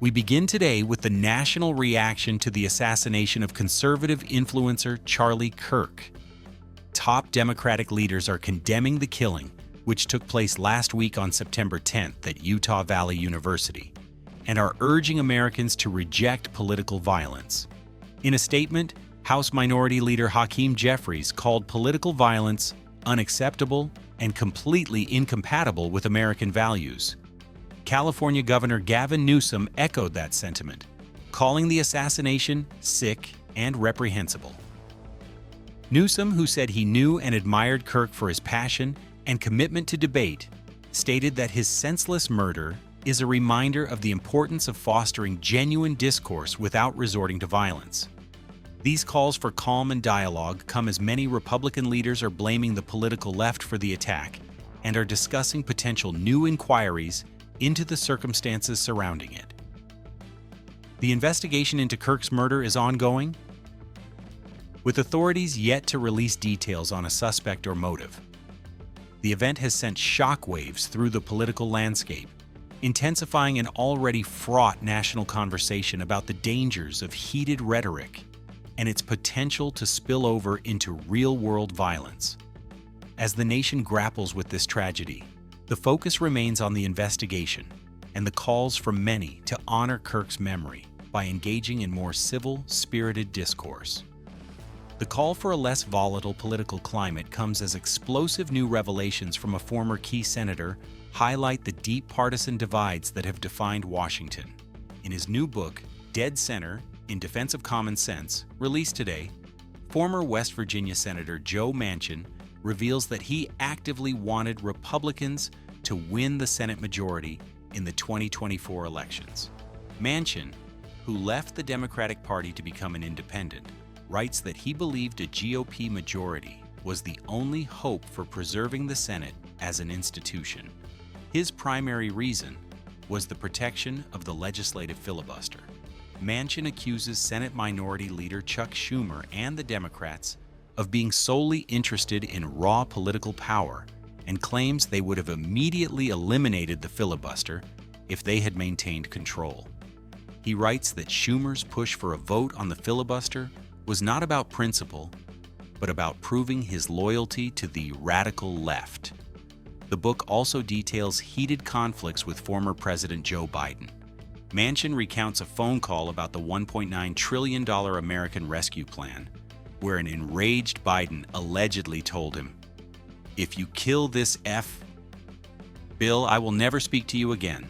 We begin today with the national reaction to the assassination of conservative influencer Charlie Kirk. Top Democratic leaders are condemning the killing, which took place last week on September 10th at Utah Valley University, and are urging Americans to reject political violence. In a statement, House Minority Leader Hakeem Jeffries called political violence unacceptable and completely incompatible with American values. California Governor Gavin Newsom echoed that sentiment, calling the assassination sick and reprehensible. Newsom, who said he knew and admired Kirk for his passion and commitment to debate, stated that his senseless murder is a reminder of the importance of fostering genuine discourse without resorting to violence. These calls for calm and dialogue come as many Republican leaders are blaming the political left for the attack and are discussing potential new inquiries into the circumstances surrounding it. The investigation into Kirk's murder is ongoing, with authorities yet to release details on a suspect or motive. The event has sent shockwaves through the political landscape, intensifying an already fraught national conversation about the dangers of heated rhetoric and its potential to spill over into real-world violence. As the nation grapples with this tragedy, the focus remains on the investigation and the calls from many to honor Kirk's memory by engaging in more civil, spirited discourse. The call for a less volatile political climate comes as explosive new revelations from a former key senator highlight the deep partisan divides that have defined Washington. In his new book, Dead Center: In Defense of Common Sense, released today, former West Virginia Senator Joe Manchin reveals that he actively wanted Republicans to win the Senate majority in the 2024 elections. Manchin, who left the Democratic Party to become an independent, writes that he believed a GOP majority was the only hope for preserving the Senate as an institution. His primary reason was the protection of the legislative filibuster. Manchin accuses Senate Minority Leader Chuck Schumer and the Democrats of being solely interested in raw political power and claims they would have immediately eliminated the filibuster if they had maintained control. He writes that Schumer's push for a vote on the filibuster was not about principle, but about proving his loyalty to the radical left. The book also details heated conflicts with former President Joe Biden. Manchin recounts a phone call about the $1.9 trillion American Rescue Plan, where an enraged Biden allegedly told him, "If you kill this bill, I will never speak to you again."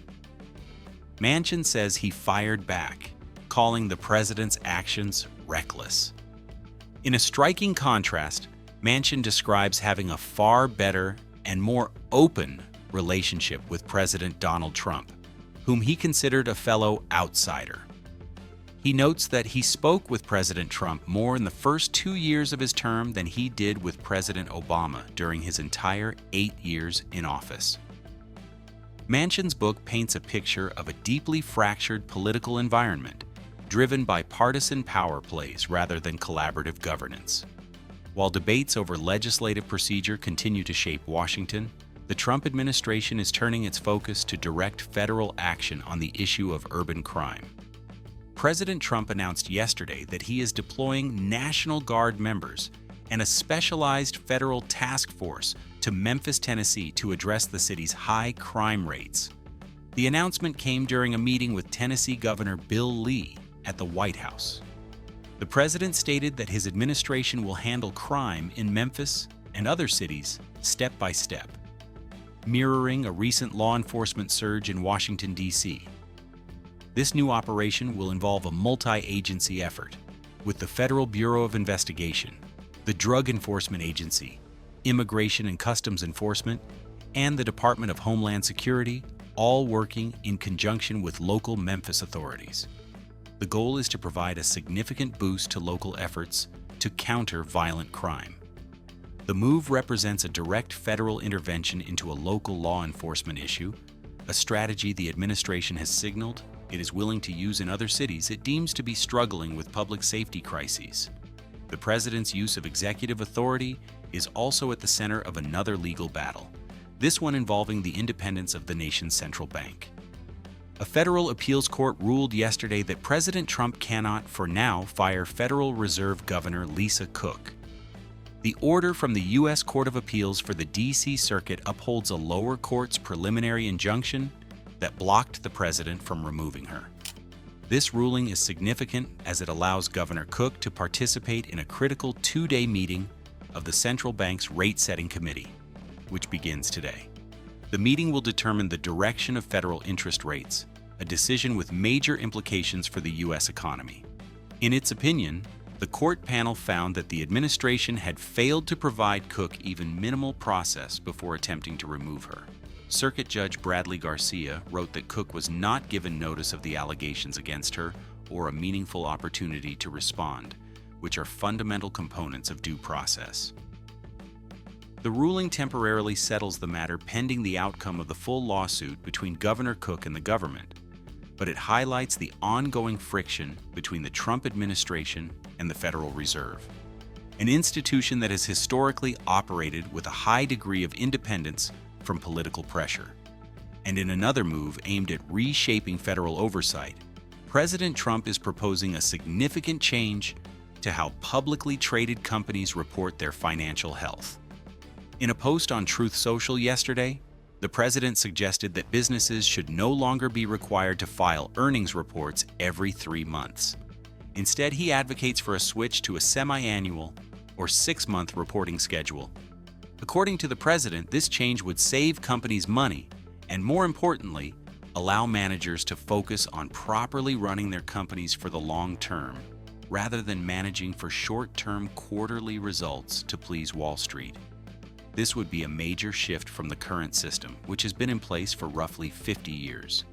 Manchin says he fired back, calling the president's actions reckless. In a striking contrast, Manchin describes having a far better and more open relationship with President Donald Trump, whom he considered a fellow outsider. He notes that he spoke with President Trump more in the first 2 years of his term than he did with President Obama during his entire 8 years in office. Manchin's book paints a picture of a deeply fractured political environment, driven by partisan power plays rather than collaborative governance. While debates over legislative procedure continue to shape Washington, the Trump administration is turning its focus to direct federal action on the issue of urban crime. President Trump announced yesterday that he is deploying National Guard members and a specialized federal task force to Memphis, Tennessee to address the city's high crime rates. The announcement came during a meeting with Tennessee Governor Bill Lee at the White House. The president stated that his administration will handle crime in Memphis and other cities step by step, mirroring a recent law enforcement surge in Washington, D.C. This new operation will involve a multi-agency effort, with the Federal Bureau of Investigation, the Drug Enforcement Agency, Immigration and Customs Enforcement, and the Department of Homeland Security, all working in conjunction with local Memphis authorities. The goal is to provide a significant boost to local efforts to counter violent crime. The move represents a direct federal intervention into a local law enforcement issue, a strategy the administration has signaled it is willing to use in other cities it deems to be struggling with public safety crises. The president's use of executive authority is also at the center of another legal battle, this one involving the independence of the nation's central bank. A federal appeals court ruled yesterday that President Trump cannot, for now, fire Federal Reserve Governor Lisa Cook. The order from the U.S. Court of Appeals for the D.C. Circuit upholds a lower court's preliminary injunction that blocked the president from removing her. This ruling is significant as it allows Governor Cook to participate in a critical two-day meeting of the central bank's rate-setting committee, which begins today. The meeting will determine the direction of federal interest rates, a decision with major implications for the U.S. economy. In its opinion, the court panel found that the administration had failed to provide Cook even minimal process before attempting to remove her. Circuit Judge Bradley Garcia wrote that Cook was not given notice of the allegations against her or a meaningful opportunity to respond, which are fundamental components of due process. The ruling temporarily settles the matter pending the outcome of the full lawsuit between Governor Cook and the government, but it highlights the ongoing friction between the Trump administration and the Federal Reserve, an institution that has historically operated with a high degree of independence from political pressure. And in another move aimed at reshaping federal oversight, President Trump is proposing a significant change to how publicly traded companies report their financial health. In a post on Truth Social yesterday, the president suggested that businesses should no longer be required to file earnings reports every 3 months. Instead, he advocates for a switch to a semiannual or 6-month reporting schedule. According to the president, this change would save companies money and, more importantly, allow managers to focus on properly running their companies for the long term, rather than managing for short-term quarterly results to please Wall Street. This would be a major shift from the current system, which has been in place for roughly 50 years.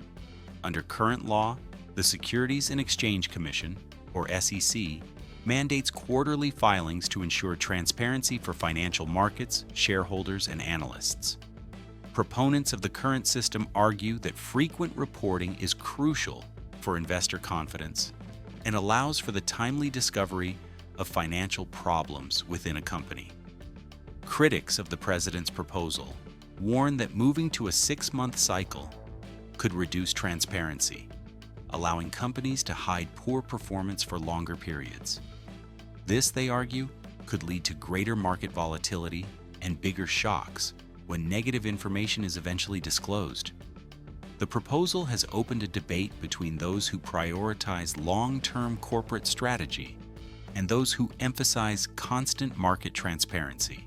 Under current law, the Securities and Exchange Commission, or SEC, mandates quarterly filings to ensure transparency for financial markets, shareholders, and analysts. Proponents of the current system argue that frequent reporting is crucial for investor confidence and allows for the timely discovery of financial problems within a company. Critics of the president's proposal warn that moving to a 6-month cycle could reduce transparency, allowing companies to hide poor performance for longer periods. This, they argue, could lead to greater market volatility and bigger shocks when negative information is eventually disclosed. The proposal has opened a debate between those who prioritize long-term corporate strategy and those who emphasize constant market transparency.